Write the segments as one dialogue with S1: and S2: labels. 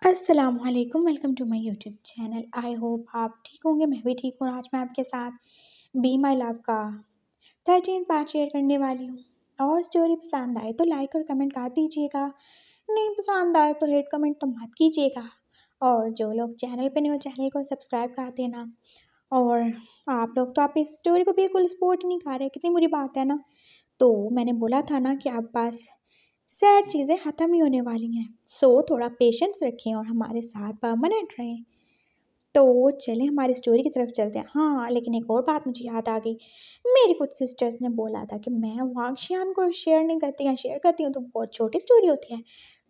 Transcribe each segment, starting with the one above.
S1: अस्सलामुअलैकुम, welcome to my YouTube channel. I hope आप ठीक होंगे, मैं भी ठीक हूँ। आज मैं आपके साथ बी माई लव का 13 पार्ट शेयर करने वाली हूँ। और स्टोरी पसंद आए तो लाइक और कमेंट कर दीजिएगा, नहीं पसंद आए तो हेट कमेंट तो मत कीजिएगा। और जो लोग चैनल पे नहीं हो, चैनल को सब्सक्राइब कर देना। और आप लोग तो आप इस स्टोरी को बिल्कुल सपोर्ट नहीं कर रहे, कितनी बुरी बात है ना। तो मैंने बोला था ना कि आप पास सैड चीज़ें ख़त्म ही होने वाली हैं, सो थोड़ा पेशेंस रखें और हमारे साथ परमानेंट रहें। तो चलें हमारी स्टोरी की तरफ चलते हैं। हाँ, लेकिन एक और बात मुझे याद आ गई। मेरी कुछ सिस्टर्स ने बोला था कि मैं वांगशियान को शेयर नहीं करती, या शेयर करती हूँ तो बहुत छोटी स्टोरी होती है।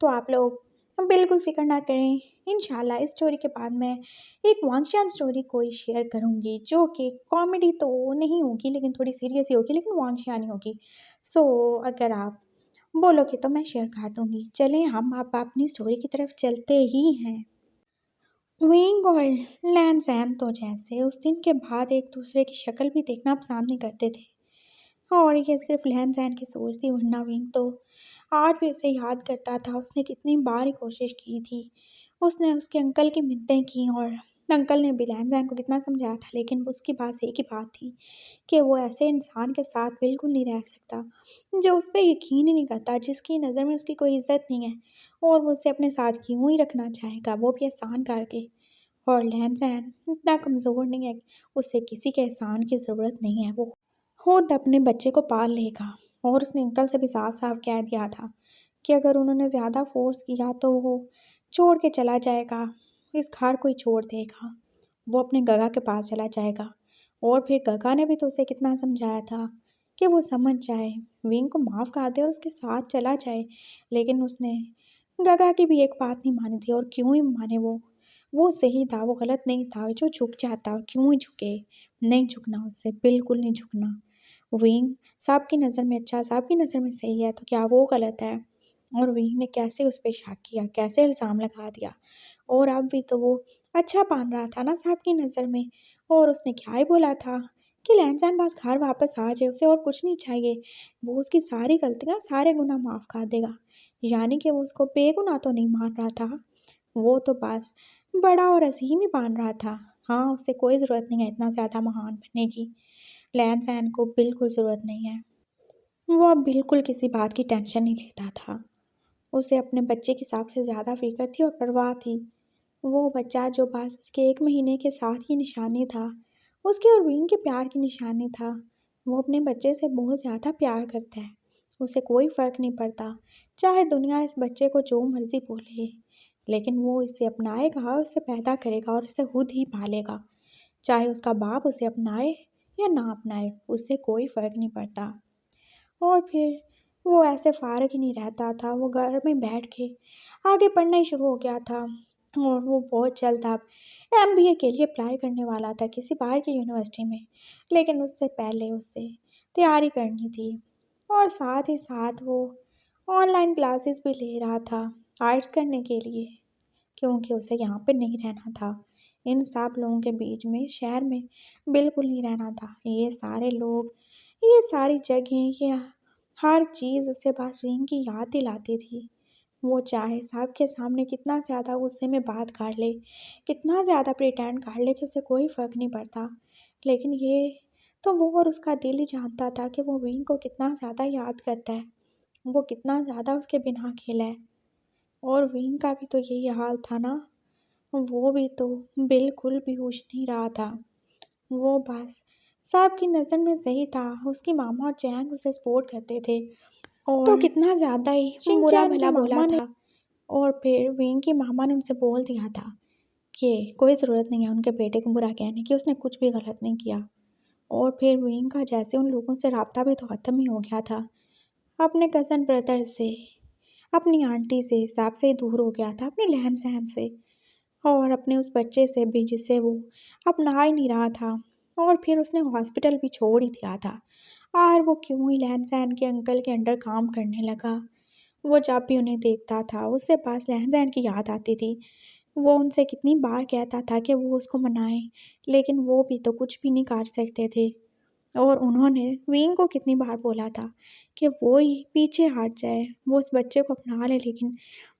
S1: तो आप लोग बिल्कुल फ़िक्र ना करें, इंशाल्लाह इस स्टोरी के बाद मैं एक वांगशियान स्टोरी कोई शेयर करूँगी, जो कि कॉमेडी तो नहीं होगी लेकिन थोड़ी सीरियस ही होगी, लेकिन वांगशियान ही होगी। सो अगर आप बोलोगे तो मैं शेयर कर दूँगी। चलें हम अब अपनी स्टोरी की तरफ चलते ही हैं। विंग और लैंसैन तो जैसे उस दिन के बाद एक दूसरे की शक्ल भी देखना पसंद नहीं करते थे। और ये सिर्फ लैंसैन की सोच थी, वरना विंग तो आज भी उसे याद करता था। उसने कितनी बार ही कोशिश की थी, उसने उसके अंकल की मिन्नतें की और अंकल ने भी लैंसैन को कितना समझाया था, लेकिन उसकी बात एक ही बात थी कि वो ऐसे इंसान के साथ बिल्कुल नहीं रह सकता जो उस पर यकीन ही नहीं करता, जिसकी नज़र में उसकी कोई इज्जत नहीं है, और वो उसे अपने साथ क्यों ही रखना चाहेगा, वो भी एहसान करके। और लहन-सहन इतना कमज़ोर नहीं है, उसे किसी के एहसान की ज़रूरत नहीं है, वो खुद अपने बच्चे को पाल लेगा। और उसने अंकल से भी साफ-साफ कह दिया था कि अगर उन्होंने ज़्यादा फ़ोर्स किया तो वो छोड़ के चला जाएगा, इस घर को ही छोड़ देगा, वो अपने गगा के पास चला जाएगा। और फिर गगा ने भी तो उसे कितना समझाया था कि वो समझ जाए, विंग को माफ़ कर दे और उसके साथ चला जाए, लेकिन उसने गगा की भी एक बात नहीं मानी थी। और क्यों ही माने वो सही था, वो गलत नहीं था, जो झुक जाता क्यों ही झुके, नहीं झुकना उससे, बिल्कुल नहीं झुकना। विंग सबकी नज़र में अच्छा, सबकी नज़र में सही है, तो क्या वो गलत है? और विंग ने कैसे उस पे शक किया, कैसे इल्ज़ाम लगा दिया। और अब भी तो वो अच्छा पान रहा था ना सबकी नज़र में। और उसने क्या ही बोला था कि लहन-सहन बस घर वापस आ जाए, उसे और कुछ नहीं चाहिए, वो उसकी सारी गलतियाँ, सारे गुनाह माफ़ कर देगा। यानी कि वो उसको बेगुनाह तो नहीं मान रहा था, वो तो बस बड़ा और अजीम ही मान रहा था। हाँ, उसे कोई ज़रूरत नहीं है इतना ज़्यादा महान बनने की, लहन-सहन को बिल्कुल ज़रूरत नहीं है। वो अब बिल्कुल किसी बात की टेंशन नहीं लेता था, उसे अपने बच्चे की सबसे ज़्यादा फ़िक्र थी और परवाह थी। वो बच्चा जो बस उसके 1 महीने के साथ की निशानी था, उसके और विंग के प्यार की निशानी था। वो अपने बच्चे से बहुत ज़्यादा प्यार करता है, उसे कोई फ़र्क नहीं पड़ता, चाहे दुनिया इस बच्चे को जो मर्ज़ी बोले, लेकिन वो इसे अपनाएगा, उसे पैदा करेगा और इसे खुद ही पालेगा। चाहे उसका बाप उसे अपनाए या ना अपनाए, उससे कोई फ़र्क नहीं पड़ता। और फिर वो ऐसे फ़ारिग ही नहीं रहता था, वो घर में बैठ के आगे पढ़ना ही शुरू हो गया था। और वो बहुत जल्द अब एमबीए के लिए अप्लाई करने वाला था किसी बाहर की यूनिवर्सिटी में, लेकिन उससे पहले उसे तैयारी करनी थी। और साथ ही साथ वो ऑनलाइन क्लासेस भी ले रहा था आर्ट्स करने के लिए, क्योंकि उसे यहाँ पे नहीं रहना था, इन सब लोगों के बीच में, शहर में बिल्कुल नहीं रहना था। ये सारे लोग, ये सारी जगहें, ये हर चीज़ उसे बस विंग की याद दिलाती थी। वो चाहे सबके सामने कितना ज़्यादा गुस्से में बात कर ले, कितना ज़्यादा प्रिटेंड कर ले कि उसे कोई फ़र्क नहीं पड़ता, लेकिन ये तो वो और उसका दिल ही जानता था कि वो विंग को कितना ज़्यादा याद करता है, वो कितना ज़्यादा उसके बिना खेला है। और विंग का भी तो यही हाल था ना, वो भी तो बिल्कुल भी होश नहीं रहा था। वो बस सबकी नज़र में सही था, उसकी मामा और चैंग उसे सपोर्ट करते थे, और तो कितना ज़्यादा ही बुरा
S2: शिनचैन की
S1: भला बोला
S2: मामा ने
S1: था। और फिर विंग की मामा ने उनसे बोल दिया था कि कोई ज़रूरत नहीं है उनके बेटे को बुरा कहने की, उसने कुछ भी गलत नहीं किया। और फिर विंग का जैसे उन लोगों से राब्ता भी तो ख़त्म ही हो गया था, अपने कज़न ब्रदर से, अपनी आंटी से, सबसे दूर हो गया था, अपनी लहन सहन से, और अपने उस बच्चे से भी जिसे वो अपना ही नहीं रहा था। और फिर उसने हॉस्पिटल भी छोड़ ही दिया था, और वो क्यों ही लहन सहन के अंकल के अंडर काम करने लगा। वो जब भी उन्हें देखता था उससे पास लहन सहन की याद आती थी। वो उनसे कितनी बार कहता था कि वो उसको मनाएं, लेकिन वो भी तो कुछ भी नहीं कर सकते थे। और उन्होंने विंग को कितनी बार बोला था कि वो ही पीछे हट जाए, वो उस बच्चे को अपना ले, लेकिन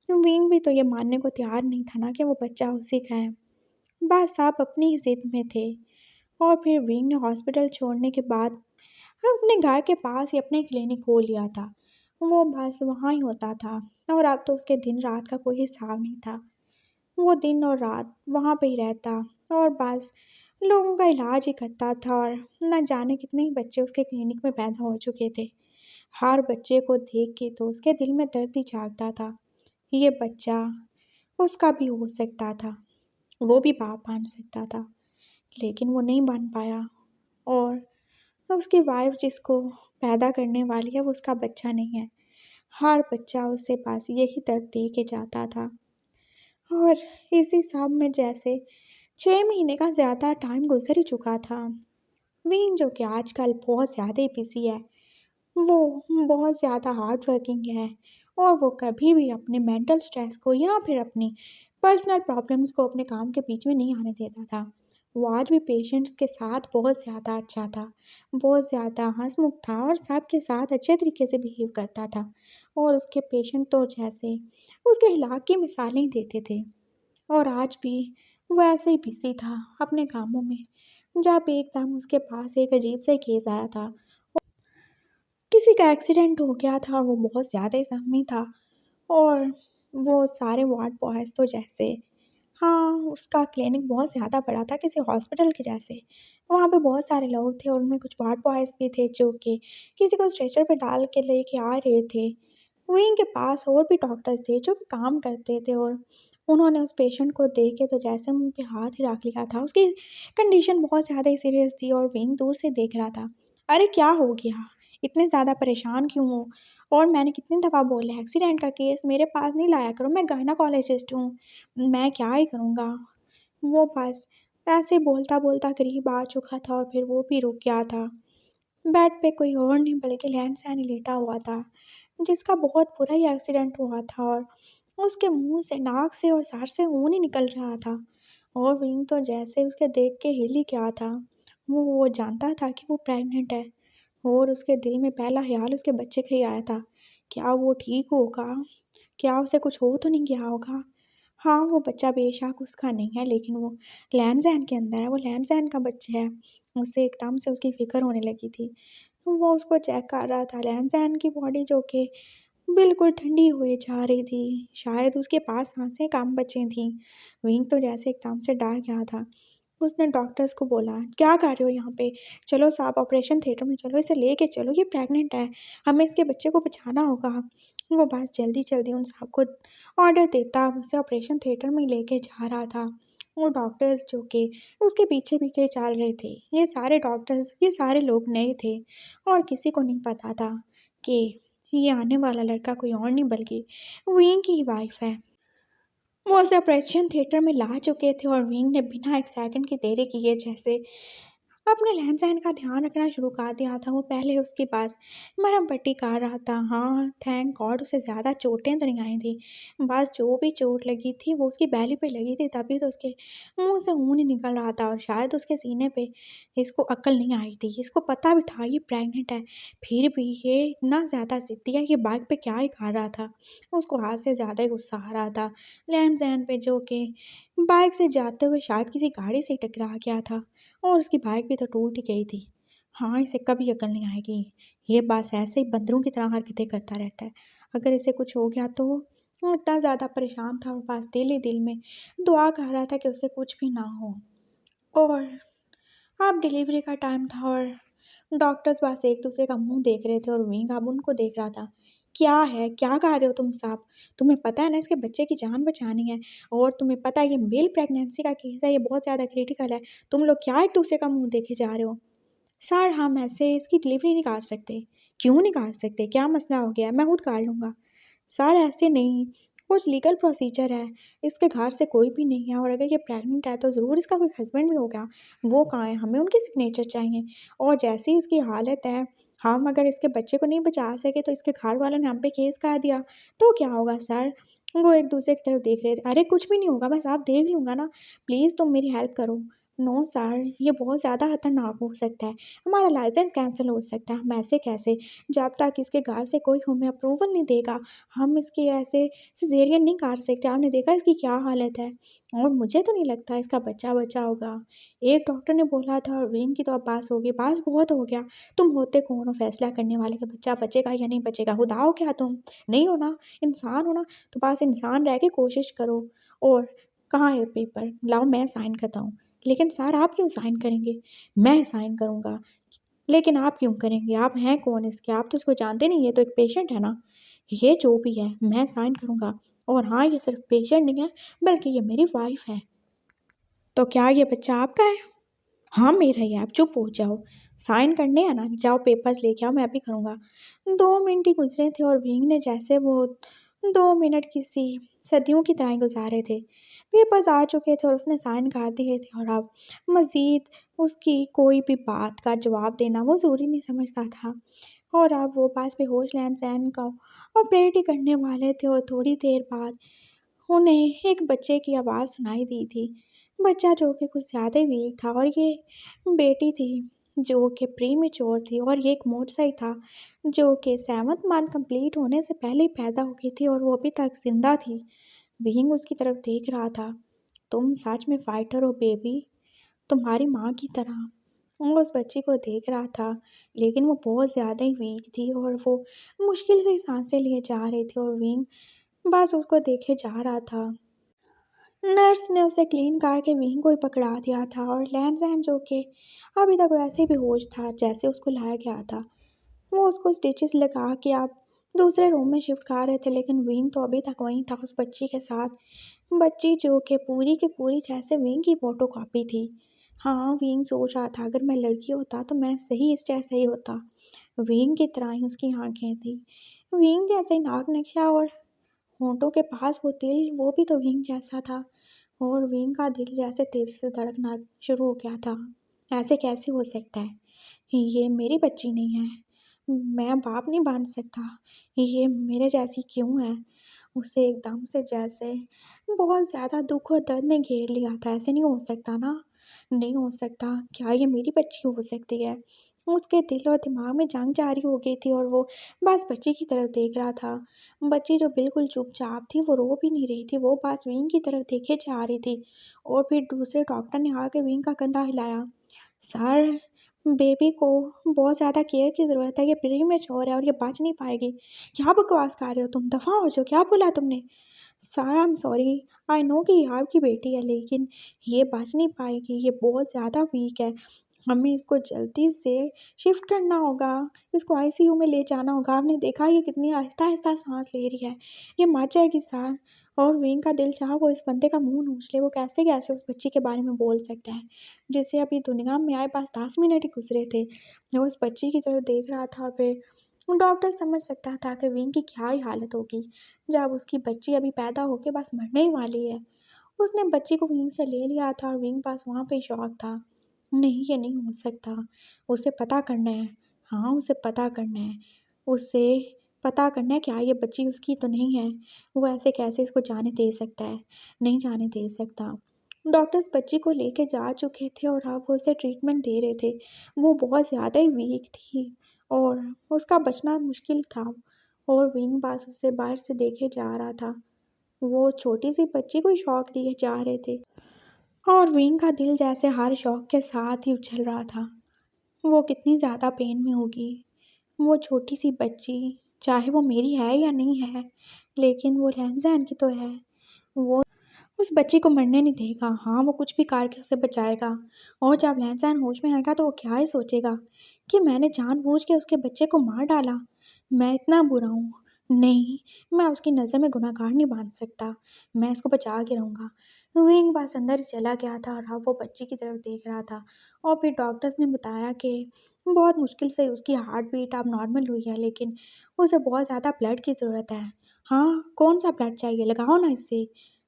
S1: विंग भी तो ये मानने को तैयार नहीं था ना कि वो बच्चा उसी का है। बस साहब अपनी ही जिद में थे। और फिर विंग ने हॉस्पिटल छोड़ने के बाद अपने घर के पास ही अपने क्लिनिक खोल लिया था। वो बस वहाँ ही होता था। और अब तो उसके दिन रात का कोई हिसाब नहीं था। वो दिन और रात वहाँ पे ही रहता और बस लोगों का इलाज ही करता था। और न जाने कितने ही बच्चे उसके क्लिनिक में पैदा हो चुके थे। हर बच्चे को देख के तो उसके दिल में दर्द ही जागता था। ये बच्चा उसका भी हो सकता था, वो भी बाप बन सकता था, लेकिन वो नहीं बन पाया। और उसकी वाइफ जिसको पैदा करने वाली है वो उसका बच्चा नहीं है। हर बच्चा उससे पास यही दर्द दे के जाता था। और इसी सब में जैसे 6 महीने का ज़्यादा टाइम गुजर ही चुका था। वीन जो कि आजकल बहुत ज़्यादा ही बिजी है, वो बहुत ज़्यादा हार्ड वर्किंग है। और वो कभी भी अपने मेंटल स्ट्रेस को या फिर अपनी पर्सनल प्रॉब्लम्स को अपने काम के बीच में नहीं आने देता था। वो आज भी पेशेंट्स के साथ बहुत ज़्यादा अच्छा था, बहुत ज़्यादा हंसमुख था और सबके साथ अच्छे तरीके से बिहेव करता था। और उसके पेशेंट तो जैसे उसके इलाज की मिसालें ही देते थे। और आज भी वो ऐसे ही बिजी था अपने कामों में, जब एकदम उसके पास एक अजीब सा केस आया था। किसी का एक्सीडेंट हो गया था और वो बहुत ज़्यादा ही ज़ख्मी था। और वो सारे वार्ड बॉयज़ तो जैसे, हाँ, उसका क्लिनिक बहुत ज़्यादा बड़ा था किसी हॉस्पिटल के जैसे। वहाँ पे बहुत सारे लोग थे और उनमें कुछ वार्ड बॉयज़ भी थे जो कि किसी को स्ट्रेचर पे डाल के लेके आ रहे थे। वहीं के पास और भी डॉक्टर्स थे जो कि काम करते थे। और उन्होंने उस पेशेंट को देख के तो जैसे मुँह पे हाथ ही रख लिया था। उसकी कंडीशन बहुत ज़्यादा ही सीरियस थी और विंग दूर से देख रहा था। अरे क्या हो गया? इतने ज़्यादा परेशान क्यों हो? और मैंने कितनी दफ़ा बोला है एक्सीडेंट का केस मेरे पास नहीं लाया करो, मैं गायनोकोलॉजिस्ट हूँ, मैं क्या ही करूँगा? वो बस ऐसे बोलता-बोलता करीब आ चुका था और फिर वो भी रुक गया था। बेड पे कोई और नहीं बल्कि लैंसैन ही लेटा हुआ था, जिसका बहुत बुरा ही एक्सीडेंट हुआ था। और उसके मुँह से, नाक से और सर से खून ही निकल रहा था। और विंग तो जैसे उसके देख के हिल ही गया था। वो जानता था कि वो प्रेग्नेंट है और उसके दिल में पहला ख़्याल उसके बच्चे का ही आया था। क्या वो ठीक होगा? क्या उसे कुछ हो तो नहीं गया होगा? हाँ, वो बच्चा बेशक उसका नहीं है, लेकिन वो लैंसैन के अंदर है, वो लैंसैन का बच्चा है। उसे एकदम से उसकी फ़िक्र होने लगी थी। वो उसको चेक कर रहा था, लैंसैन की बॉडी जो कि बिल्कुल ठंडी हुई जा रही थी। शायद उसके पास सांसें कम बची थीं। विंग तो जैसे एकदम से डर गया था। उसने डॉक्टर्स को बोला, क्या कर रहे हो यहाँ पे? चलो साहब ऑपरेशन थिएटर में चलो, इसे लेके चलो, ये प्रेग्नेंट है, हमें इसके बच्चे को बचाना होगा। वो बस जल्दी-जल्दी उन सबको ऑर्डर देता उसे ऑपरेशन थिएटर में लेके जा रहा था। वो डॉक्टर्स जो कि उसके पीछे-पीछे चल रहे थे। ये सारे डॉक्टर्स, ये सारे लोग नए थे और किसी को नहीं पता था कि ये आने वाला लड़का कोई और नहीं बल्कि विंग की वाइफ है। वो उसे ऑपरेशन थिएटर में ला चुके थे और विंग ने बिना एक सेकंड की देरी किए जैसे अपने रहन-सहन का ध्यान रखना शुरू कर दिया था। वो पहले उसके पास मरहम पट्टी कर रहा था। हाँ, थैंक गॉड उसे ज़्यादा चोटें तो नहीं आई थी। बस जो भी चोट लगी थी वो उसकी बैली पे लगी थी, तभी तो उसके मुँह से खून ही निकल रहा था। और शायद उसके सीने पे इसको अक्ल नहीं आई थी। इसको पता भी था ये प्रेग्नेंट है, फिर भी ये इतना ज़्यादा ज़िद्दी है, ये बाइक पे क्या ही कर रहा था। उसको हद से ज़्यादा ही गुस्सा आ रहा था। रहन-सहन पे जो कि बाइक से जाते हुए शायद किसी गाड़ी से टकरा गया था और उसकी बाइक भी तो टूट ही गई थी। हाँ, इसे कभी अकल नहीं आएगी। ये बस ऐसे ही बंदरों की तरह हरकतें करता रहता है। अगर इसे कुछ हो गया तो वो इतना ज़्यादा परेशान था और बस दिल ही दिल में दुआ कर रहा था कि उसे कुछ भी ना हो। और अब डिलीवरी का टाइम था और डॉक्टर्स बस एक-दूसरे का मुँह देख रहे थे और विंग अब उनको देख रहा था। क्या है? क्या कर रहे हो तुम सब? तुम्हें पता है ना इसके बच्चे की जान बचानी है और तुम्हें पता है ये मेल प्रेगनेंसी का केस है, ये बहुत ज़्यादा क्रिटिकल है। तुम लोग क्या एक-दूसरे का मुँह देखे जा रहे हो? सर हम ऐसे इसकी डिलीवरी नहीं कर सकते। क्यों नहीं कर सकते? क्या मसला हो गया है? मैं खुद कर लूँगा। सर ऐसे नहीं, कुछ लीगल प्रोसीजर है। इसके घर से कोई भी नहीं है और अगर ये प्रेग्नेंट है तो ज़रूर इसका कोई हस्बैंड भी होगा। वो कहाँ है? हमें उनके सिग्नेचर चाहिए। और जैसी इसकी हालत है, हम अगर इसके बच्चे को नहीं बचा सके तो इसके घर वालों ने हम पे केस कर दिया, तो क्या होगा सर? वो एक-दूसरे की तरफ देख रहे थे। अरे कुछ भी नहीं होगा, मैं साहब देख लूँगा ना, प्लीज़ तुम मेरी हेल्प करो। नो सर, ये बहुत ज़्यादा खतरनाक हो सकता है। हमारा लाइसेंस कैंसिल हो सकता है। हम ऐसे कैसे? जब तक इसके घर से कोई हमें अप्रूवल नहीं देगा, हम इसके ऐसे सिज़ेरियन नहीं कर सकते। आपने देखा इसकी क्या हालत है? और मुझे तो नहीं लगता इसका बच्चा बचा होगा। एक डॉक्टर ने बोला था और विंग की तो अब बस हो गई, बस बहुत हो गया। तुम होते कौन हो फैसला करने वाले कि बच्चा बचेगा या नहीं बचेगा? खुदा हो क्या तुम? नहीं हो ना, इंसान हो ना, तो बस इंसान रह के कोशिश करो। और कहाँ है पेपर? लाओ मैं साइन करता हूँ। लेकिन सर आप क्यों साइन करेंगे? मैं साइन करूँगा। लेकिन आप क्यों करेंगे? आप हैं कौन इसके? आप तो इसको जानते नहीं, ये तो एक पेशेंट है ना। ये जो भी है मैं साइन करूँगा। और हाँ, ये सिर्फ पेशेंट नहीं है, बल्कि ये मेरी वाइफ है। तो क्या ये बच्चा आपका है? हाँ मेरा ही है, आप चुप हो जाओ। साइन करने हैं ना, जाओ पेपर्स लेके आओ, मैं भी करूँगा। 2 मिनट ही गुजरे थे और विंग ने जैसे वो 2 मिनट किसी सदियों की तरह ही गुजारे थे। पेपर्स आ चुके थे और उसने साइन कर दिए थे और अब मज़ीद उसकी कोई भी बात का जवाब देना वो ज़रूरी नहीं समझता था। और अब वो पास बेहोश लैन सैन का ऑपरेट ही करने वाले थे और थोड़ी देर बाद उन्हें एक बच्चे की आवाज़ सुनाई दी थी। बच्चा जो कि कुछ ज़्यादा ही वीक था और ये बेटी थी जो कि प्रीमेच्योर थी और ये एक मोर्चा ही था जो कि 7th मंथ कंप्लीट होने से पहले ही पैदा हो गई थी और वो अभी तक ज़िंदा थी। विंग उसकी तरफ देख रहा था। तुम सच में फाइटर हो बेबी, तुम्हारी माँ की तरह। वो उस बच्ची को देख रहा था, लेकिन वो बहुत ज़्यादा ही वीक थी और वो मुश्किल से ही सांसें लिए जा रही थी और विंग बस उसको देखे जा रहा था। नर्स ने उसे क्लीन करके विंग को ही पकड़ा दिया था और लैंसैन जो कि अभी तक वैसे ही बेहोश था जैसे उसको लाया गया था, वो उसको स्टिचेस लगा के आप दूसरे रूम में शिफ्ट कर रहे थे, लेकिन विंग तो अभी तक वहीं था उस बच्ची के साथ। बच्ची जो कि पूरी की पूरी जैसे विंग की फ़ोटो कॉपी थी। हाँ, विंग सोच रहा था अगर मैं लड़की होता तो मैं सही इस जैसे ही होता। विंग की तरह ही उसकी आंखें थी, विंग जैसे ही नाक नक्शा और होंठों के पास वो तिल, वो भी तो विंग जैसा था। और विंग का दिल जैसे तेज़ी से धड़कना शुरू हो गया था। ऐसे कैसे हो सकता है? ये मेरी बच्ची नहीं है। मैं बाप नहीं बन सकता। ये मेरे जैसी क्यों है? उसे एकदम से जैसे बहुत ज़्यादा दुःख और दर्द ने घेर लिया था। ऐसे नहीं हो सकता ना, नहीं हो सकता। क्या ये मेरी बच्ची हो सकती है? उसके दिल और दिमाग में जंग जारी हो गई थी और वो बस बच्ची की तरफ देख रहा था। बच्ची जो बिल्कुल चुपचाप थी, वो रो भी नहीं रही थी, वो बस विंग की तरफ देखे जा रही थी। और फिर दूसरे डॉक्टर ने आके विंग का कंधा हिलाया। सर, बेबी को बहुत ज़्यादा केयर की ज़रूरत है, ये प्रीमेच्योर है और ये बच नहीं पाएगी। क्या बकवास कर रहे हो तुम? दफ़ा हो जाओ, क्या बोला तुमने? Sir I am sorry, I know कि ये आपकी बेटी है, लेकिन ये बच नहीं पाएगी, ये बहुत ज़्यादा वीक है। हमें इसको जल्दी से शिफ्ट करना होगा, इसको आईसीयू में ले जाना होगा। आपने देखा ये कितनी आहिस्ता-आहिस्ता साँस ले रही है, ये मर जाएगी सर। और विंग का दिल चाहा वो इस बंदे का मुँह नोच ले, वो कैसे-कैसे उस बच्ची के बारे में बोल सकता है, जिसे अभी दुनिया में आए बस 10 मिनट ही गुज़रे थे। वो उस बच्ची की तरफ देख रहा था, फिर डॉक्टर समझ सकता था कि विंग की क्या ही हालत होगी, जब उसकी बच्ची अभी पैदा होके बस मरने ही वाली है। उसने बच्ची को विंग से ले लिया था और विंग बस वहाँ पे शॉक था। नहीं, ये नहीं हो सकता। उसे पता करना है। हाँ, उसे पता करना है। उसे पता करना है क्या ये बच्ची उसकी तो नहीं है। वो ऐसे कैसे इसको जाने दे सकता है? नहीं जाने दे सकता। डॉक्टर्स बच्ची को लेके जा चुके थे और अब वो उसे ट्रीटमेंट दे रहे थे। वो बहुत ज़्यादा ही वीक थी और उसका बचना मुश्किल था और विंग बस उसे बाहर से देखे जा रहा था। वो छोटी-सी बच्ची को शॉक दिए जा रहे थे और विंग का दिल जैसे हर शॉक के साथ ही उछल रहा था। वो कितनी ज़्यादा पेन में होगी, वो छोटी-सी बच्ची, चाहे वो मेरी है या नहीं है, लेकिन वो रमज़ान की तो है। वो उस बच्ची को मरने नहीं देगा। हाँ, वो कुछ भी करके उसे बचाएगा। और जब रमज़ान होश में आएगा तो वो क्या ही सोचेगा कि मैंने जानबूझ के उसके बच्चे को मार डाला। मैं इतना बुरा हूँ। नहीं, मैं उसकी नज़र में गुनहगार नहीं बन सकता। मैं इसको बचा के रहूँगा। विंग बस अंदर ही चला गया था और अब वो बच्ची की तरफ देख रहा था। और फिर डॉक्टर्स ने बताया कि बहुत मुश्किल से उसकी हार्ट बीट अब नॉर्मल हुई है, लेकिन उसे बहुत ज़्यादा ब्लड की ज़रूरत है। हाँ, कौन-सा ब्लड चाहिए? लगाओ ना इससे।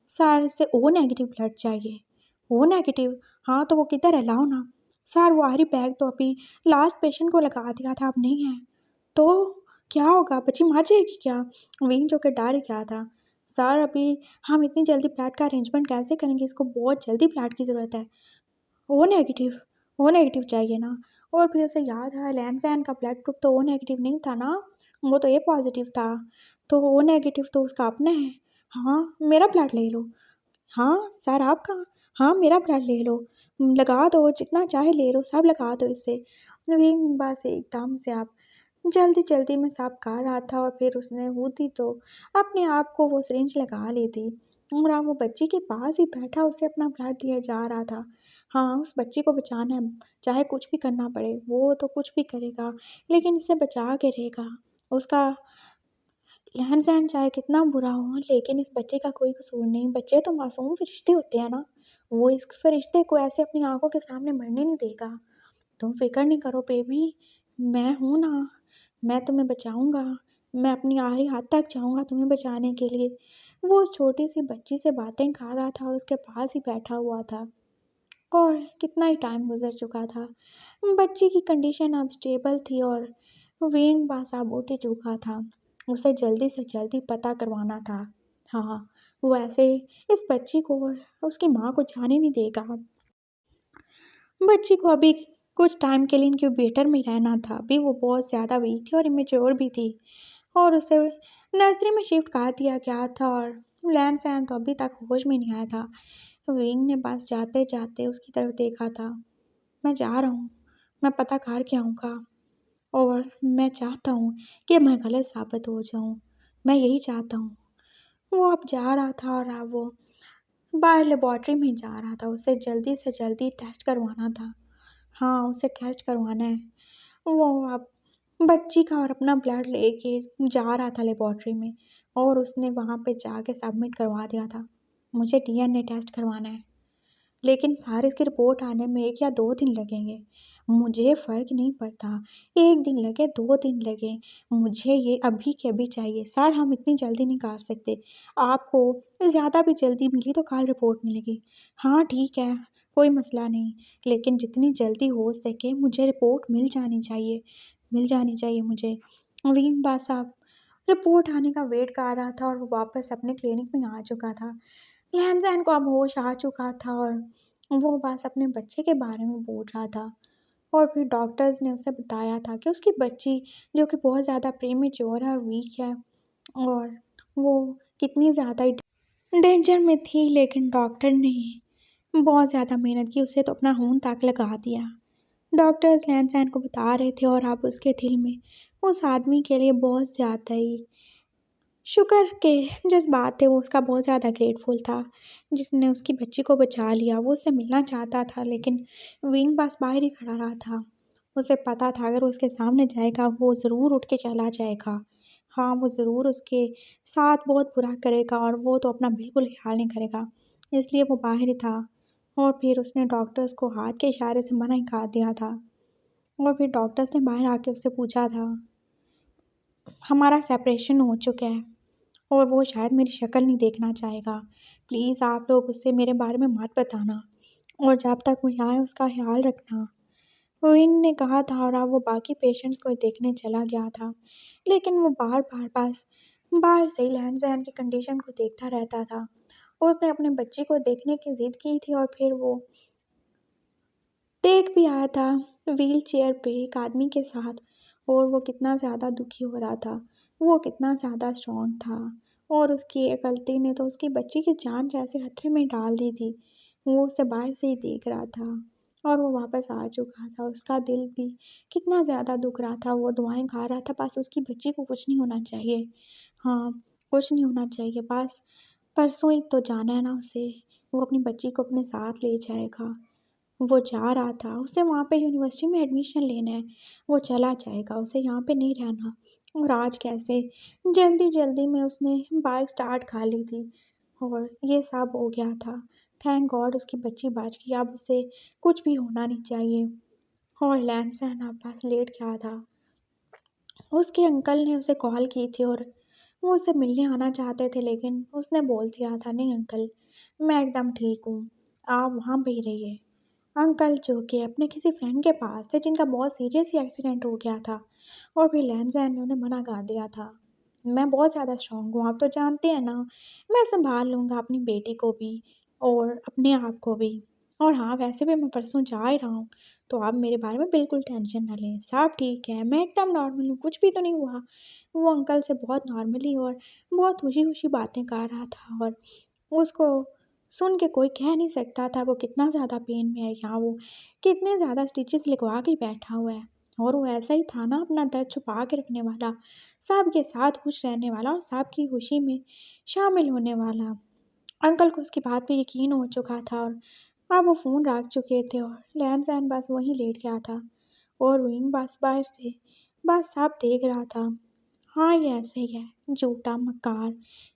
S1: सर, इसे ओ नेगेटिव ब्लड चाहिए। O negative? हाँ, तो वो किधर है? लाओ ना। सर, वो आखिरी बैग तो अभी लास्ट पेशेंट को लगा दिया था, अब नहीं है। तो क्या होगा? बच्ची मर जाएगी क्या? विंग जो कि डर गया था। सर, अभी हम इतनी जल्दी फ्लैट का अरेंजमेंट कैसे करेंगे? इसको बहुत जल्दी फ्लैट की ज़रूरत है। ओ नेगेटिव, ओ नेगेटिव चाहिए ना। और फिर उसे याद आया लैंसैन का ब्लड ग्रुप तो ओ नेगेटिव नहीं था ना, वो तो ए पॉजिटिव था। तो ओ नेगेटिव तो उसका अपना है। हाँ, मेरा ब्लड ले लो। हाँ सर, आपका? हाँ, मेरा ब्लड ले लो। लगा दो, जितना चाहे ले लो, सब लगा दो इसे। नवीन बस एकदम से आप जल्दी जल्दी में सब कर रहा था और फिर उसने होती तो अपने आप को वो सिरिंज लगा ली थी। और अब वो बच्ची के पास ही बैठा उसे अपना ब्लड दिया जा रहा था। हाँ, उस बच्ची को बचाना है, चाहे कुछ भी करना पड़े, वो तो कुछ भी करेगा, लेकिन इसे बचा के रहेगा। उसका रहन-सहन चाहे कितना बुरा हो, लेकिन इस बच्चे का कोई कसूर नहीं। बच्चे तो मासूम फरिश्ते होते हैं ना, वो इस फरिश्ते को ऐसे अपनी आँखों के सामने मरने नहीं देगा। तुम फ़िक्र नहीं करो बेबी, मैं हूँ ना, मैं तुम्हें बचाऊँगा। मैं अपनी आखिरी हद तक जाऊँगा तुम्हें बचाने के लिए। वो उस छोटी-सी बच्ची से बातें कर रहा था और उसके पास ही बैठा हुआ था। और कितना ही टाइम गुज़र चुका था। बच्ची की कंडीशन अब स्टेबल थी और वेन पास अब उठ चुका था। उसे जल्दी से जल्दी पता करवाना था। हाँ, वो ऐसे इस बच्ची को और उसकी माँ को जाने नहीं देगा। बच्ची को अभी कुछ टाइम के लिए इनक्यूबेटर में रहना था। अभी वो बहुत ज़्यादा वीक थी और इमेच्योर भी थी और उसे नर्सरी में शिफ्ट कर दिया गया था और लैन-सैन तो अभी तक होश में नहीं आया था। विंग ने बस जाते-जाते उसकी तरफ देखा था। मैं जा रहा हूँ, मैं पता कर के आऊँगा और मैं चाहता हूँ कि मैं गलत साबित हो जाऊँ। मैं यही चाहता हूँ। वो अब जा रहा था और अब वो बाहर लेबॉर्ट्री में जा रहा था। उसे जल्दी से जल्दी टेस्ट करवाना था। हाँ, उसे टेस्ट करवाना है। वो अब बच्ची का और अपना ब्लड लेके जा रहा था लेबॉर्ट्री में और उसने वहाँ पे जाके सबमिट करवा दिया था। मुझे डीएनए टेस्ट करवाना है। लेकिन सर, इसकी रिपोर्ट आने में 1 या 2 दिन लगेंगे। मुझे फ़र्क नहीं पड़ता, 1 दिन लगे, 2 दिन लगे, मुझे ये अभी के अभी चाहिए। सर, हम इतनी जल्दी नहीं कर सकते। आपको ज़्यादा भी जल्दी मिली तो कल रिपोर्ट मिलेगी। हाँ, ठीक है, कोई मसला नहीं, लेकिन जितनी जल्दी हो सके मुझे रिपोर्ट मिल जानी चाहिए मुझे। वीन बा साहब रिपोर्ट आने का वेट कर रहा था और वो वापस अपने क्लिनिक में आ चुका था। लहन-सहन को अब होश आ चुका था और वो बस अपने बच्चे के बारे में बोल रहा था। और फिर डॉक्टर्स ने उसे बताया था कि उसकी बच्ची जो कि बहुत ज़्यादा प्रीमेच्योर है और वीक है और वो कितनी ज़्यादा ही डेंजर में थी, लेकिन डॉक्टर ने बहुत ज़्यादा मेहनत की, उसे तो अपना खून तक लगा दिया। डॉक्टर्स लहन-सहन को बता रहे थे और अब उसके दिल में उस आदमी के लिए बहुत ज़्यादा ही शुक्र के जज़्बात थे, वो उसका बहुत ज़्यादा ग्रेटफुल था, जिसने उसकी बच्ची को बचा लिया। वो उससे मिलना चाहता था, लेकिन विंग बस बाहर ही खड़ा रहा था। उसे पता था अगर वो उसके सामने जाएगा, वो ज़रूर उठ के चला जाएगा। हाँ, वो ज़रूर उसके साथ बहुत बुरा करेगा और वो तो अपना बिल्कुल ख़्याल नहीं करेगा। इसलिए वो बाहर ही था और फिर उसने डॉक्टर्स को हाथ के इशारे से मना ही कर दिया था और फिर डॉक्टर्स ने बाहर आके उससे पूछा था, हमारा सेपरेशन हो चुका है और वो शायद मेरी शक्ल नहीं देखना चाहेगा। प्लीज़ आप लोग उससे मेरे बारे में मत बताना और जब तक वो यहाँ है उसका ख़्याल रखना। विंग ने कहा था और अब वो बाकी पेशेंट्स को देखने चला गया था। लेकिन वो बार-बार बस बाहर से ही लहन-सहन की कंडीशन को देखता रहता था। उसने अपने बच्ची को देखने की ज़िद की थी और फिर वो देख भी आया था व्हीलचेयर पे एक आदमी के साथ और वो कितना ज़्यादा दुखी हो रहा था। वो कितना ज़्यादा स्ट्रॉन्ग था और उसकी एक गलती ने तो उसकी बच्ची की जान जैसे खतरे में डाल दी थी। वो उसे बाहर से ही देख रहा था और वो वापस आ चुका था। उसका दिल भी कितना ज़्यादा दुख रहा था। वो दुआएँ गा रहा था, बस उसकी बच्ची को कुछ नहीं होना चाहिए। हाँ, कुछ नहीं होना चाहिए, बस परसों ही तो जाना है ना उसे। वो अपनी बच्ची को अपने साथ ले जाएगा। वो जा रहा था, उसे वहाँ पे यूनिवर्सिटी में एडमिशन लेना है, वो चला जाएगा, उसे यहाँ पे नहीं रहना। और आज कैसे जल्दी-जल्दी में उसने बाइक स्टार्ट कर ली थी और ये सब हो गया था। थैंक गॉड उसकी बच्ची बच गई, अब उसे कुछ भी होना नहीं चाहिए। और लैन-सैन अब बस लेट गया था। उसके अंकल ने उसे कॉल की थी और वो उससे मिलने आना चाहते थे, लेकिन उसने बोल दिया था, नहीं अंकल, मैं एकदम ठीक हूँ, आप वहाँ पे ही रहिए। अंकल जो कि अपने किसी फ्रेंड के पास थे, जिनका बहुत सीरियस ही एक्सीडेंट हो गया था और फिर लैन-सैन ने उन्हें मना कर दिया था। मैं बहुत ज़्यादा स्ट्रॉन्ग हूँ, आप तो जानते हैं ना, मैं सँभाल लूँगा अपनी बेटी को भी और अपने आप को भी। और हाँ, वैसे भी मैं परसों जा ही रहा हूँ, तो आप मेरे बारे में बिल्कुल टेंशन ना लें, सब ठीक है, मैं एकदम नॉर्मल हूँ, कुछ भी तो नहीं हुआ। वो अंकल से बहुत नॉर्मली और बहुत खुशी-खुशी बातें कर रहा था और उसको सुन के कोई कह नहीं सकता था वो कितना ज़्यादा पेन में है या वो कितने ज़्यादा स्टिचेस लगवा के बैठा हुआ है। और वो ऐसा ही था ना अपना दर्द छुपा के रखने वाला, सबके साथ खुश रहने वाला और सबकी खुशी में शामिल होने वाला। अंकल को उसकी बात पे यकीन हो चुका था और अब वो फ़ोन रख चुके थे और लैंड-सैन बस वहीं लेट गया था और विंग बस बाहर से बस सब देख रहा था। हाँ, ये ऐसे ही है, झूठा मक्कार,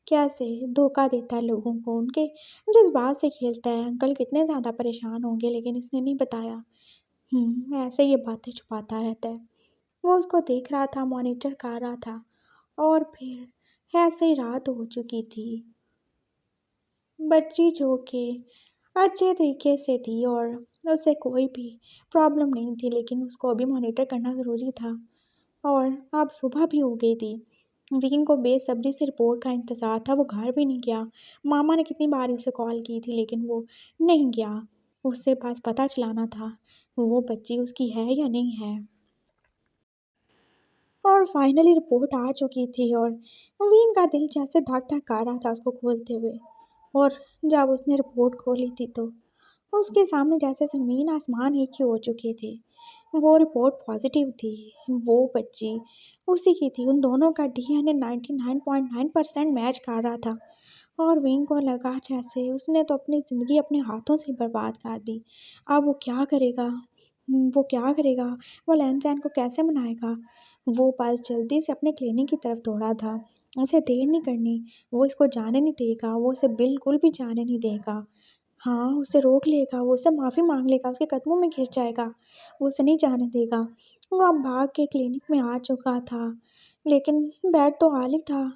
S1: कैसे धोखा देता है लोगों को, उनके जज़्बात से खेलता है। अंकल कितने ज़्यादा परेशान होंगे लेकिन इसने नहीं बताया। ऐसे ये बातें छुपाता रहता है। वो उसको देख रहा था, मॉनिटर कर रहा था और फिर ऐसे ही रात हो चुकी थी। बच्ची जो कि अच्छे तरीके से थी और उससे कोई भी प्रॉब्लम नहीं थी लेकिन उसको अभी मॉनिटर करना ज़रूरी था और अब सुबह भी हो गई थी। विकिन को बेसब्री से रिपोर्ट का इंतज़ार था, वो घर भी नहीं गया। मामा ने कितनी बार उसे कॉल की थी लेकिन वो नहीं गया। उससे बस पता चलाना था, वो बच्ची उसकी है या नहीं है। और फाइनली रिपोर्ट आ चुकी थी और विन का दिल जैसे धक-धक कर रहा था उसको खोलते हुए। और जब उसने रिपोर्ट खोली थी तो उसके सामने जैसे ज़मीन आसमान एक ही हो चुके थे। वो रिपोर्ट पॉज़िटिव थी, वो बच्ची उसी की थी, उन दोनों का डीएनए 99.9% मैच कर रहा था। और विंग को लगा जैसे उसने तो अपनी ज़िंदगी अपने हाथों से बर्बाद कर दी। अब वो क्या करेगा? वो क्या करेगा? वो लैन-सैन को कैसे मनाएगा? वो बस जल्दी से अपने क्लिनिक की तरफ दौड़ा था। उसे देर नहीं करनी, वो इसको जाने नहीं देगा, वो उसे बिल्कुल भी जाने नहीं देगा। हाँ, उसे रोक लेगा, वो उससे माफ़ी माँग लेगा, उसके कदमों में गिर जाएगा, वो उसे नहीं जाने देगा। वो अब भाग के क्लिनिक में आ चुका था, लेकिन बेड तो खाली था।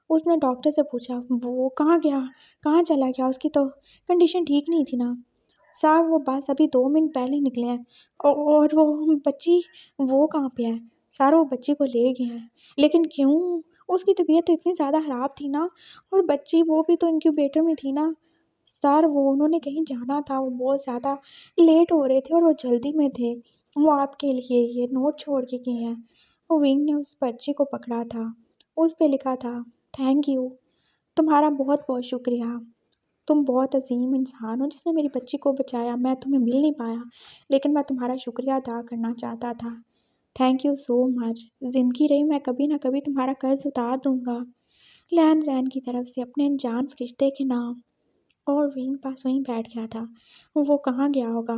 S1: उसने डॉक्टर से पूछा, "वो कहाँ गया? कहाँ चला गया? उसकी तो कंडीशन ठीक नहीं थी ना?" "सर, वो बस अभी 2 मिनट पहले ही निकले हैं और वो बच्ची, वो कहाँ पे है?" "सर, वो बच्ची को ले गए हैं।" "लेकिन क्यों? उसकी तबीयत तो इतनी ज़्यादा ख़राब थी ना और बच्ची वो भी तो इनक्यूबेटर में थी ना।" "सर, वो उन्होंने कहीं जाना था, वो बहुत ज़्यादा लेट हो रहे थे और वो जल्दी में थे। वो आपके लिए ये नोट छोड़ के गए हैं।" विंग ने उस पर्ची को पकड़ा था। उस पे लिखा था, "थैंक यू, तुम्हारा बहुत-बहुत शुक्रिया। तुम बहुत अज़ीम इंसान हो जिसने मेरी बच्ची को बचाया। मैं तुम्हें मिल नहीं पाया, लेकिन मैं तुम्हारा शुक्रिया अदा करना चाहता था। Thank you so much. ज़िंदगी रही मैं कभी ना कभी तुम्हारा कर्ज़ उतार दूँगा।" लैन-ज़ैन की तरफ से अपने अनजान फ़रिश्ते के नाम। और विंग पास वहीं बैठ गया था। वो कहाँ गया होगा?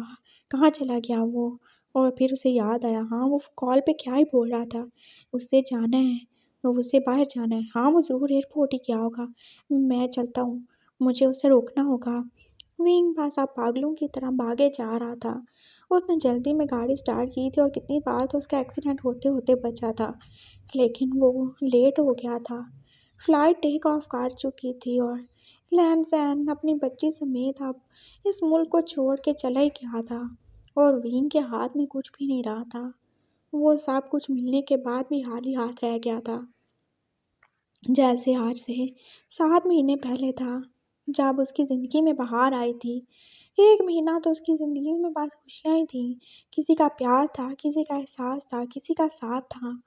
S1: कहाँ चला गया वो? और फिर उसे याद आया, हाँ, वो कॉल पे क्या ही बोल रहा था? उससे जाना है, उसे बाहर जाना है। हाँ, वो ज़रूर एयरपोर्ट ही गया होगा। मैं चलता हूँ, मुझे उसे रोकना होगा। विंग पास अब पागलों की तरह भागे जा रहा था। उसने जल्दी में गाड़ी स्टार्ट की थी और कितनी बार तो उसका एक्सीडेंट होते-होते बचा था। लेकिन वो लेट हो गया था। फ्लाइट टेक ऑफ कर चुकी थी और लैन-सैन अपनी बच्ची समेत अब इस मुल्क को छोड़ के चला ही गया था और विंग के हाथ में कुछ भी नहीं रहा था। वो सब कुछ मिलने के बाद भी खाली हाथ रह गया था। जैसे आज से 7 महीने पहले था, जब उसकी ज़िंदगी में बहार आई थी। 1 महीना तो उसकी ज़िंदगी में बस खुशियाँ ही थीं। किसी का प्यार था, किसी का एहसास था, किसी का साथ था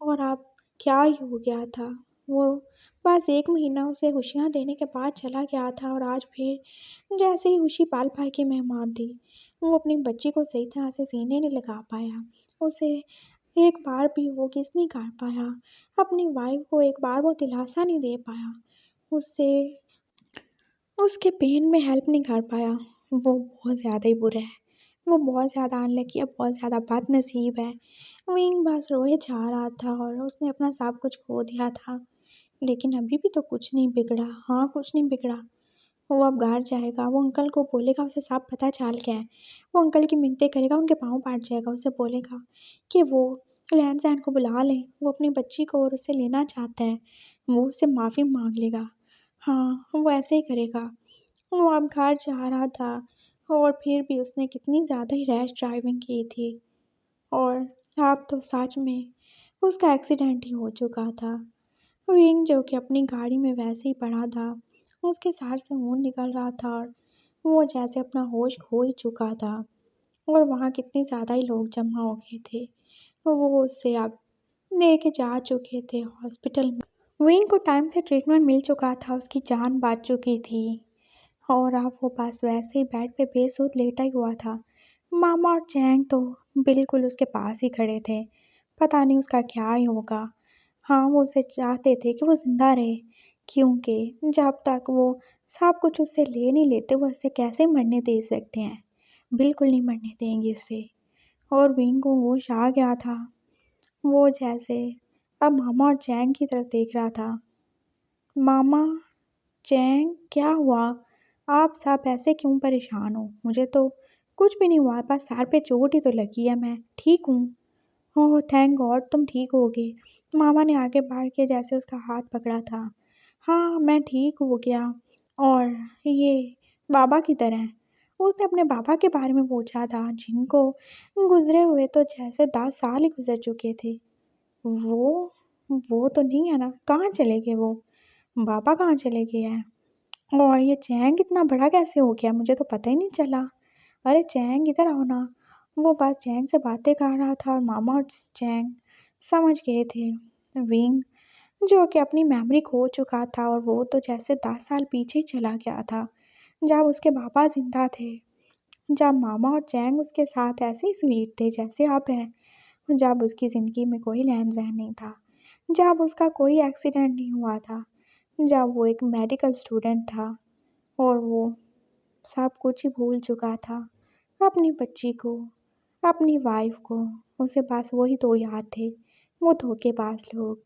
S1: और अब क्या ही हो गया था। वो बस 1 महीना उसे खुशियाँ देने के बाद चला गया था और आज फिर जैसे ही खुशी पल भर की मेहमान थी। वो अपनी बच्ची को सही तरह से सीने नहीं लगा पाया। उसे एक बार भी वो किस नहीं कर पाया। अपनी वाइफ़ को एक बार वो दिलासा नहीं दे पाया। उससे उसके पेन में हेल्प नहीं कर पाया। वो बहुत ज़्यादा ही बुरा है। वो बहुत ज़्यादा अनलकी है, बहुत ज़्यादा बदनसीब है। विंग बस रोए जा रहा था और उसने अपना सब कुछ खो दिया था। लेकिन अभी भी तो कुछ नहीं बिगड़ा। हाँ, कुछ नहीं बिगड़ा। वो अब घर जाएगा, वो अंकल को बोलेगा उसे सब पता चल गया है। वो अंकल की मिन्नतें करेगा, उनके पाँव पड़ जाएगा, उसे बोलेगा कि वो लैन-सैन को बुला लें, वो अपनी बच्ची को और उससे लेना चाहता है। वो उससे माफ़ी माँग लेगा। हाँ, वो ऐसे ही करेगा। वो अब घर जा रहा था और फिर भी उसने कितनी ज़्यादा ही रैश ड्राइविंग की थी और अब तो सच में उसका एक्सीडेंट ही हो चुका था। विंग जो कि अपनी गाड़ी में वैसे ही पड़ा था, उसके सर से खून निकल रहा था और वो जैसे अपना होश खो ही चुका था और वहाँ कितने ज़्यादा ही लोग जमा हो गए थे। वो उससे अब लेके जा चुके थे हॉस्पिटल में। विंग को टाइम से ट्रीटमेंट मिल चुका था, उसकी जान बच चुकी थी और अब वो बस वैसे ही बेड पे बेसुध लेटा ही हुआ था। मामा और चैंग तो बिल्कुल उसके पास ही खड़े थे। पता नहीं उसका क्या ही होगा। हाँ, वो उसे चाहते थे कि वो ज़िंदा रहे, क्योंकि जब तक वो सब कुछ उससे ले नहीं लेते, वो उसे कैसे मरने दे सकते हैं। बिल्कुल नहीं मरने देंगे उसे। और विंग को होश आ गया था। वो जैसे अब मामा और चैंग की तरफ देख रहा था। मामा, चैंग, क्या हुआ? आप सब ऐसे क्यों परेशान हो? मुझे तो कुछ भी नहीं हुआ, बस सर पे चोट ही तो लगी है, मैं ठीक हूँ। ओह थैंक गॉड, तुम ठीक हो गए। मामा ने आगे बढ़ के जैसे उसका हाथ पकड़ा था। हाँ, मैं ठीक हो गया। और ये बाबा की तरह उसने अपने बाबा के बारे में पूछा था, जिनको गुजरे हुए तो जैसे 10 साल ही गुजर चुके थे। वो वो तो नहीं है ना? कहाँ चले गए वो? बाबा कहाँ चले गए हैं? और ये चैंग इतना बड़ा कैसे हो गया? मुझे तो पता ही नहीं चला। अरे चैंग, इधर आओ ना। वो बस चैंग से बातें कर रहा था और मामा और चैंग समझ गए थे। विंग जो कि अपनी मेमोरी खो चुका था और वो तो जैसे 10 साल पीछे चला गया था, जब उसके पापा जिंदा थे, जब मामा और चैंग उसके साथ ऐसे ही स्वीट थे जैसे अब है, जब उसकी ज़िंदगी में कोई लेन देन नहीं था, जब उसका कोई एक्सीडेंट नहीं हुआ था, जब वो एक मेडिकल स्टूडेंट था और वो सब कुछ ही भूल चुका था। अपनी बच्ची को, अपनी वाइफ को, उसे बस वही दो याद थे, वो धोखेबाज लोग।